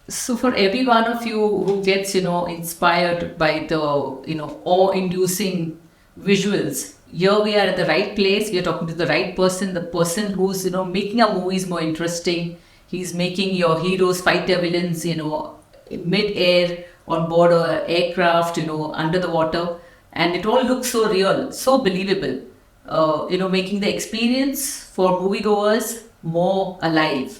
So for every one of you who gets, inspired by the, awe-inducing visuals, here we are at the right place. We are talking to the right person, the person who's, making our movies more interesting. He's making your heroes fight their villains, mid-air, on board an aircraft, under the water. And it all looks so real, so believable. Making the experience for moviegoers more alive.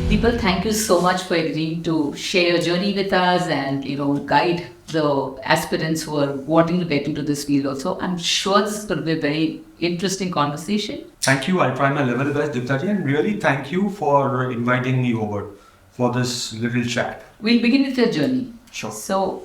Deepal, thank you so much for agreeing to share your journey with us and guide the aspirants who are wanting to get into this field also. I'm sure this is going to be a very interesting conversation. Thank you. I'll try my level best, Dipta ji, and really thank you for inviting me over for this little chat. We'll begin with your journey. Sure. So,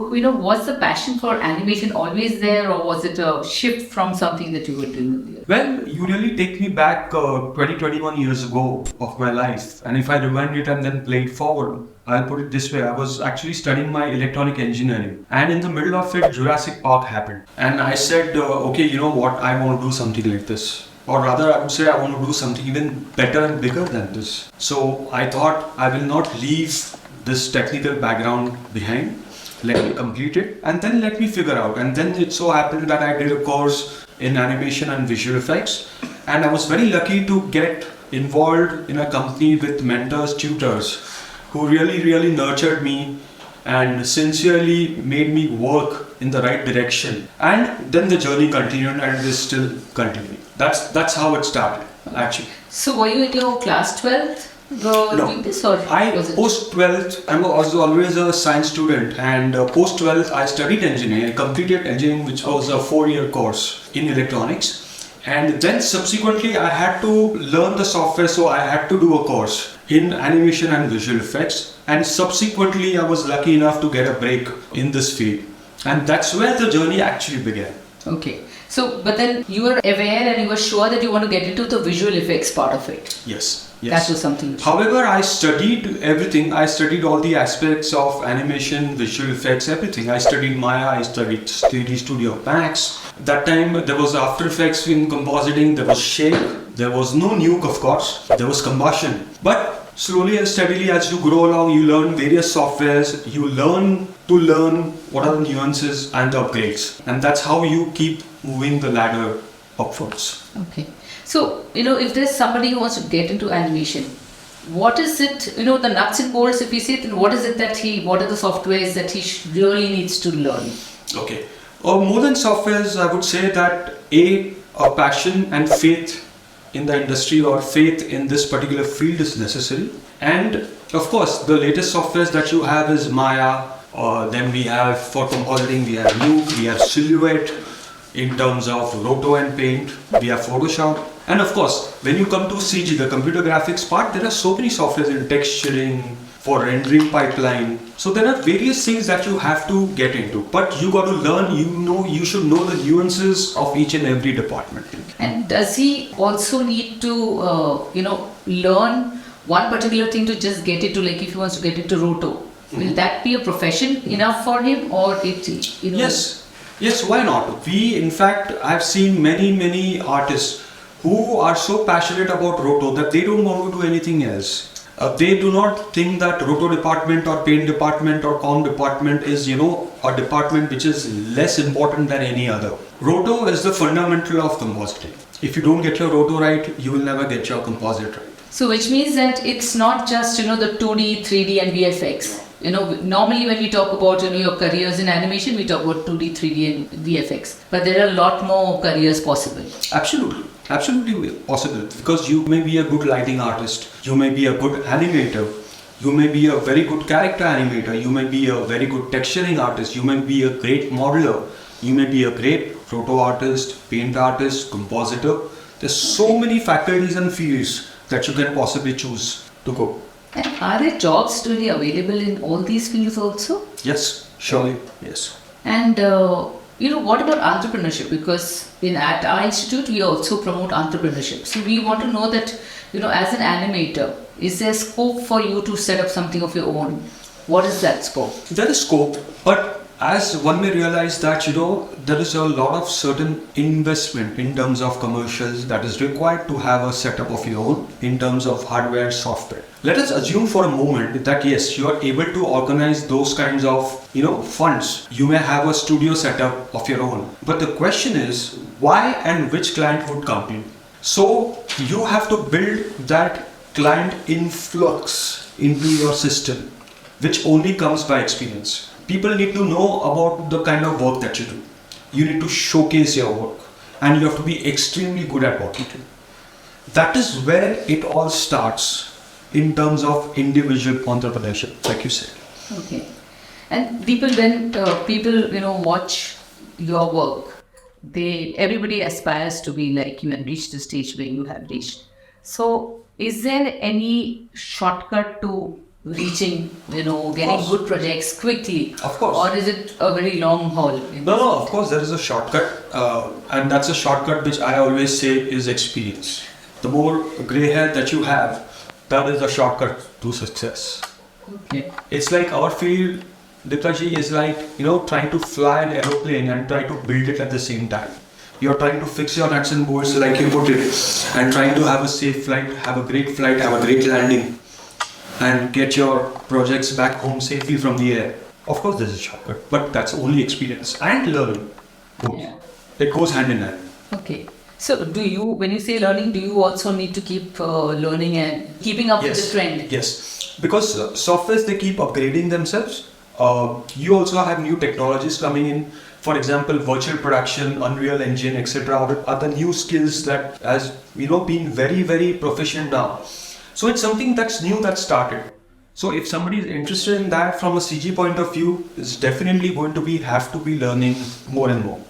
was the passion for animation always there, or was it a shift from something that you were doing earlier? Well, you really take me back 21 years ago of my life, and if I rewind it and then play it forward, I'll put it this way. I was actually studying my electronic engineering, and in the middle of it, Jurassic Park happened. And I said, okay, you know what, I want to do something like this. Or rather, I would say I want to do something even better and bigger than this. So I thought I will not leave this technical background behind. Let me complete it and then let me figure out. And then it so happened that I did a course in animation and visual effects, and I was very lucky to get involved in a company with mentors, tutors who really nurtured me and sincerely made me work in the right direction. And then the journey continued and it is still continuing. That's how it started, actually. So were you in your class 12th? Doing this, or post 12th, I was always a science student, and post 12th I studied engineering. I completed engineering, which was a 4-year course in electronics, and then subsequently I had to learn the software, so I had to do a course in animation and visual effects, and subsequently I was lucky enough to get a break in this field, and that's where the journey actually began. Okay. So, but then you were aware and you were sure that you want to get into the visual effects part of it. Yes. That was something. However, I studied everything. I studied all the aspects of animation, visual effects, everything. I studied Maya, I studied 3D Studio Max. That time there was After Effects in compositing, there was Shake, there was no Nuke, of course, there was Combustion. But slowly and steadily as you grow along, you learn various softwares, you learn to learn what are the nuances and the upgrades. And that's how you keep moving the ladder upwards. Okay. So, if there's somebody who wants to get into animation, what is it, the nuts and bolts, if we say, then what is it what are the softwares that he really needs to learn? Okay. More than softwares, I would say that a passion and faith in the industry or faith in this particular field is necessary. And of course, the latest softwares that you have is Maya, then we have for compositing, we have Nuke, we have Silhouette. In terms of Roto and Paint, we have Photoshop. And of course, when you come to CG, the computer graphics part, there are so many softwares in texturing, for rendering pipeline. So there are various things that you have to get into. But you got to learn, you should know the nuances of each and every department. And does he also need to, learn one particular thing to just get into, like if he wants to get into Roto? Will that be a profession enough for him, or Yes, why not? In fact, I've seen many artists who are so passionate about Roto that they don't want to do anything else. They do not think that Roto department or Paint department or Com department is, a department which is less important than any other. Roto is the fundamental of compositing. If you don't get your Roto right, you will never get your composite right. So which means that it's not just, the 2D, 3D and VFX. Normally when we talk about your careers in animation, we talk about 2D, 3D and VFX. But there are a lot more careers possible. Absolutely possible. Because you may be a good lighting artist, you may be a good animator, you may be a very good character animator, you may be a very good texturing artist, you may be a great modeler, you may be a great photo artist, paint artist, compositor. There's so many faculties and fields that you can possibly choose to go. And are there jobs really available in all these fields also? Yes, surely, yes. And what about entrepreneurship? Because at our institute, we also promote entrepreneurship. So we want to know that, as an animator, is there scope for you to set up something of your own? What is that scope? There is scope, but As one may realize that, there is a lot of certain investment in terms of commercials that is required to have a setup of your own in terms of hardware, software. Let us assume for a moment that yes, you are able to organize those kinds of, funds. You may have a studio setup of your own. But the question is, why and which client would come to you? So you have to build that client influx into your system, which only comes by experience. People need to know about the kind of work that you do. You need to showcase your work and you have to be extremely good at what you do. That is where it all starts in terms of individual entrepreneurship, like you said. Okay. And people, when people, watch your work, everybody aspires to be like you and reach the stage where you have reached. So is there any shortcut to reaching, getting good projects quickly? Of course. Or is it a very long haul? No, of course there is a shortcut. And that's a shortcut which I always say is experience. The more grey hair that you have, that is the shortcut to success. Okay. It's like our field, Dipta ji, is like, trying to fly an aeroplane and try to build it at the same time. You're trying to fix your nuts and bolts like you put it and trying to have a safe flight, have a great flight, have a great landing and get your projects back home safely from the air. Of course there's a shortcut, but that's only experience and learning. Yeah. It goes hand in hand. Okay. So when you say learning, do you also need to keep learning and keeping up with the trend? Yes, because softwares, they keep upgrading themselves. You also have new technologies coming in. For example, virtual production, Unreal Engine, etc. are the new skills that has been very, very proficient now. So it's something that's new that started. So if somebody is interested in that from a CG point of view, it's definitely going to have to be learning more and more.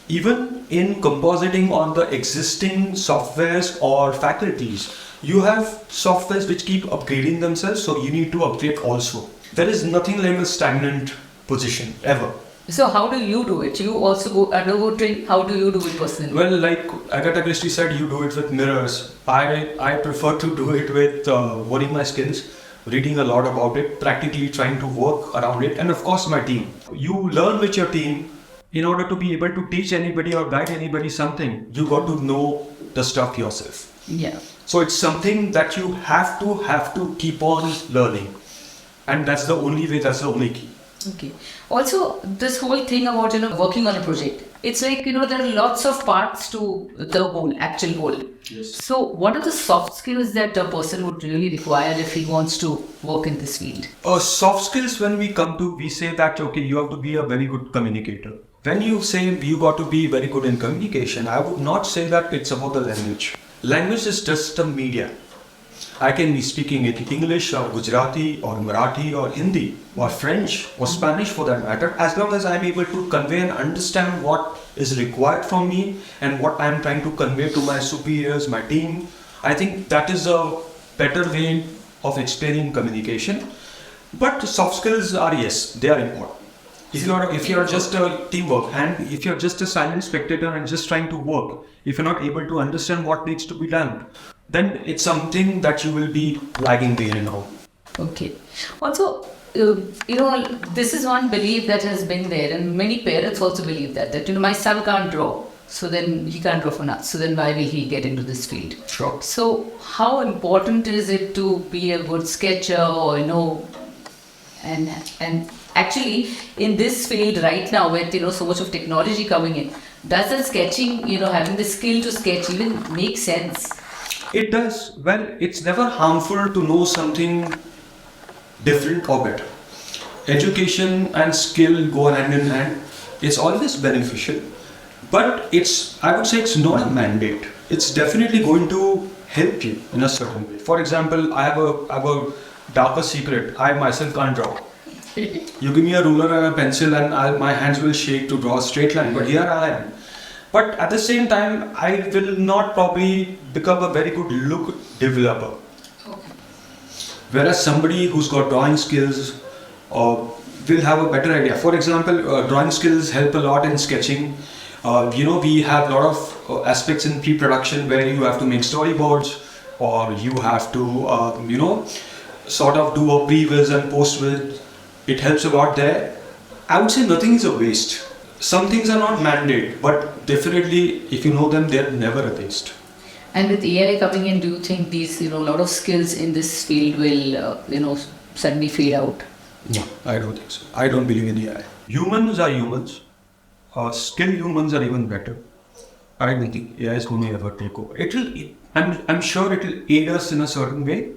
Even in compositing on the existing softwares or faculties, you have softwares which keep upgrading themselves, so you need to upgrade also. There is nothing like a stagnant position ever. So how do you do it? You also undergo training. How do you do it personally? Well, like Agatha Christie said, you do it with mirrors. I prefer to do it with honing my skills, reading a lot about it, practically trying to work around it, and of course my team. You learn with your team. In order to be able to teach anybody or guide anybody something, you got to know the stuff yourself. Yeah. So it's something that you have to keep on learning, and that's the only way. That's the only key. Okay. Also, this whole thing about working on a project, it's like there are lots of parts to the actual whole. Yes. So, what are the soft skills that a person would really require if he wants to work in this field? Soft skills. When we say that you have to be a very good communicator. When you say you got to be very good in communication, I would not say that it's about the language. Language is just a media. I can be speaking in English or Gujarati or Marathi or Hindi or French or Spanish for that matter, as long as I'm able to convey and understand what is required from me and what I'm trying to convey to my superiors, my team. I think that is a better way of explaining communication. But soft skills are, yes, they are important. If you're just a teamwork and if you're just a silent spectator and just trying to work, if you're not able to understand what needs to be done, then it's something that you will be lagging behind now. Okay. Also, this is one belief that has been there, and many parents also believe that my son can't draw, so then he can't draw for nuts, so then why will he get into this field? Sure. So how important is it to be a good sketcher, or and actually in this field right now with so much of technology coming in, does the sketching, having the skill to sketch even make sense? It does. Well, it's never harmful to know something different or better. Education and skill go hand in hand. It's always beneficial, but I would say it's not a mandate. It's definitely going to help you in a certain way. For example, I have a darker secret. I myself can't draw. You give me a ruler and a pencil and my hands will shake to draw a straight line, but here I am. But at the same time, I will not probably become a very good look developer. Okay. Whereas somebody who's got drawing skills will have a better idea. For example, drawing skills help a lot in sketching. We have a lot of aspects in pre-production where you have to make storyboards, or you have to, sort of do a pre-viz and post-viz. It helps a lot there. I would say nothing is a waste. Some things are not mandate, but definitely if you know them, they're never a waste. And with AI coming in, do you think these, a lot of skills in this field will, suddenly fade out? No, I don't think so. I don't believe in AI. Humans are humans. Skilled humans are even better. I don't think AI is going to ever take over. I'm sure it will aid us in a certain way,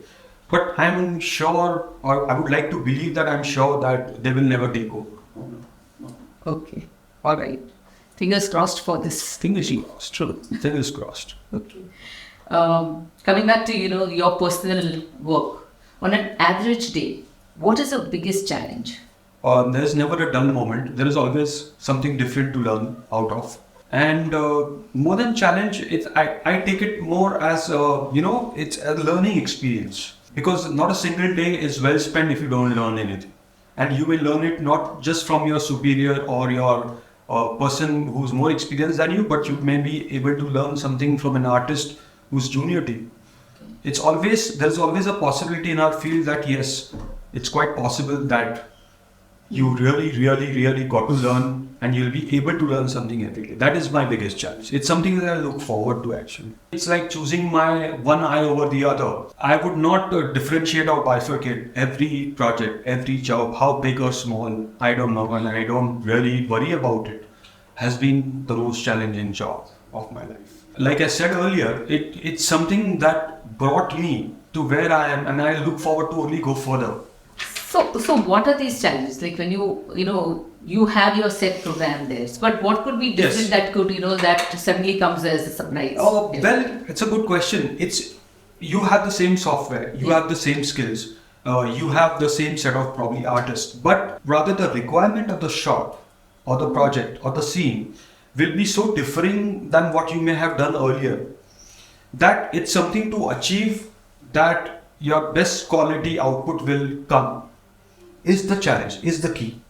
but I'm sure, or I would like to believe that I'm sure that they will never take over. Okay. All right. Fingers crossed for this. Fingers crossed. True. Fingers crossed. Okay. Coming back to, your personal work, on an average day, what is the biggest challenge? There's never a dull moment. There is always something different to learn out of. And more than challenge, I take it more as, it's a learning experience. Because not a single day is well spent if you don't learn anything. And you will learn it not just from your superior or your person who's more experienced than you, but you may be able to learn something from an artist who's junior to you. There's always a possibility in our field that yes, it's quite possible that you really got to learn and you'll be able to learn something every day. That is my biggest challenge. It's something that I look forward to actually. It's like choosing my one eye over the other. I would not differentiate or bifurcate every project, every job, how big or small, I don't know, and I don't really worry about it, has been the most challenging job of my life. Like I said earlier, it's something that brought me to where I am and I look forward to only go further. So what are these challenges? Like when you have your set program there, but what could be different that could, that suddenly comes as a surprise? Oh, well, it's a good question. You have the same software, you have the same skills, you have the same set of probably artists, but rather the requirement of the shot or the project or the scene will be so differing than what you may have done earlier, that it's something to achieve that your best quality output will come. Is the challenge, is the key.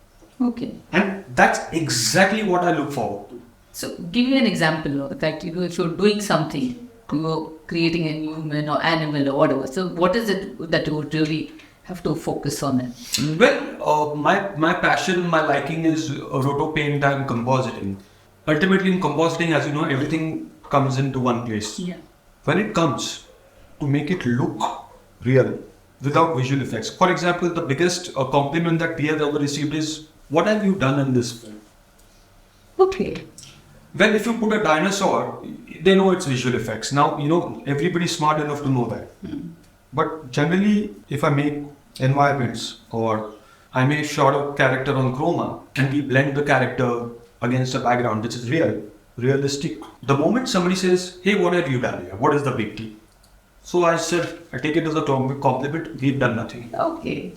Okay. And that's exactly what I look forward to. So give me an example that if you're doing something, you're creating a human or animal or whatever. So what is it that you would really have to focus on it? Well, my passion, my liking is roto paint and compositing. Ultimately in compositing, as you know, everything comes into one place. Yeah. When it comes to make it look real, without visual effects. For example, the biggest compliment that we have ever received is, what have you done in this film? Okay. Well, if you put a dinosaur, they know it's visual effects. Now, everybody's smart enough to know that. But generally, if I make environments or I may shot a character on chroma and we blend the character against a background which is realistic. The moment somebody says, hey, what have you done here? What is the big deal? So I said, I take it as a compliment, we've done nothing. Okay.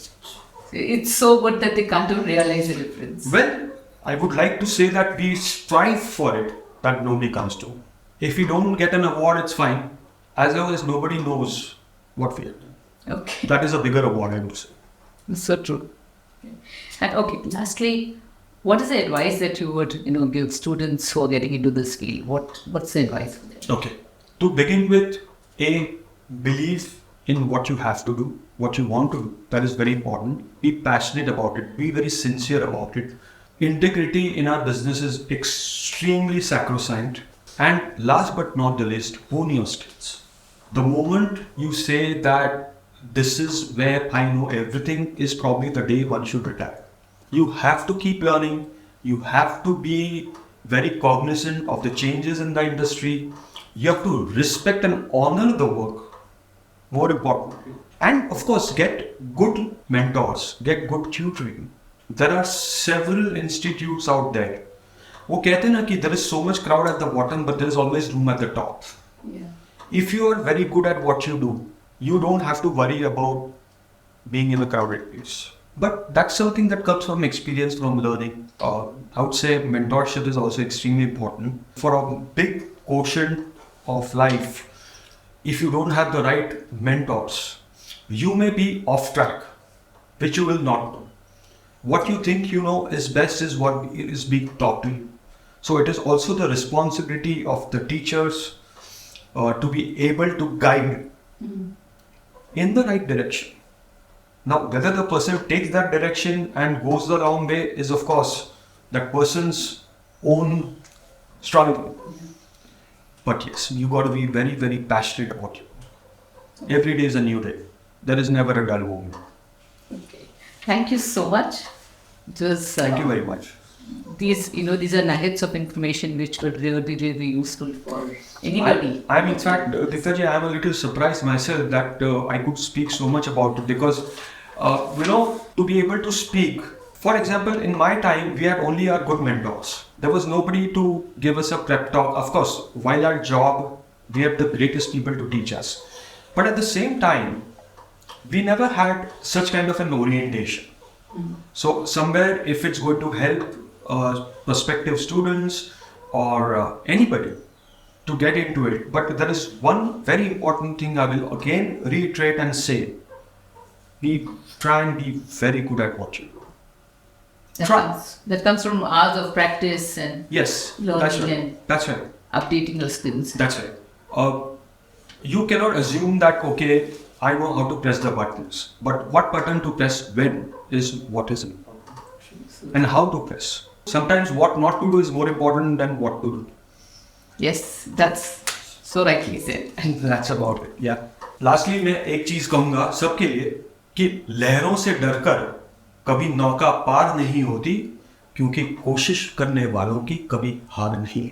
It's so good that they can't even realize the difference. Well, I would like to say that we strive for it, that nobody comes to. If we don't get an award, it's fine. As long as nobody knows what we have done. Okay. That is a bigger award, I would say. That's so true. Okay. And okay, lastly, what is the advice that you would give students who are getting into this field? What's the advice for them? Okay. To begin with, believe in what you have to do, what you want to do. That is very important. Be passionate about it. Be very sincere about it. Integrity in our business is extremely sacrosanct. And last but not the least, hone your skills. The moment you say that this is where I know everything is probably the day one should retire. You have to keep learning. You have to be very cognizant of the changes in the industry. You have to respect and honor the work. More importantly. And of course, get good mentors, get good tutoring. There are several institutes out there. वो कहते हैं ना कि there is so much crowd at the bottom, but there is always room at the top. Yeah. If you are very good at what you do, you don't have to worry about being in a crowded place. But that's something that comes from experience, from learning. I would say mentorship is also extremely important. For a big quotient of life, if you don't have the right mentors, you may be off track, which you will not do. What you think you know is best is what is being taught to you. So it is also the responsibility of the teachers to be able to guide in the right direction. Now, whether the person takes that direction and goes the wrong way is, of course, that person's own struggle. But yes, you got to be very, very passionate about it. Every day is a new day. There is never a dull moment. Okay. Thank you so much. It was, Thank you very much. These are nuggets of information which would really be really useful for anybody. I'm in fact, Dipta ji, I'm a little surprised myself that I could speak so much about it because, to be able to speak. For example, in my time, we had only our good mentors. There was nobody to give us a prep talk. Of course, while our job, we have the greatest people to teach us. But at the same time, we never had such kind of an orientation. So somewhere, if it's going to help prospective students or anybody to get into it, but there is one very important thing I will again reiterate and say: try and be very good at what you do. That comes from hours of practice and learning and That's right. updating your skills. That's right. You cannot assume that, okay, I know how to press the buttons, but what button to press when is what is important. And how to press. Sometimes what not to do is more important than what to do. Yes, that's so rightly said. And that's about it. Yeah. Lastly, मैं एक चीज कहूँगा सबके लिए कि लहरों से डरकर कभी नौका पार नहीं होती क्योंकि कोशिश करने वालों की कभी हार नहीं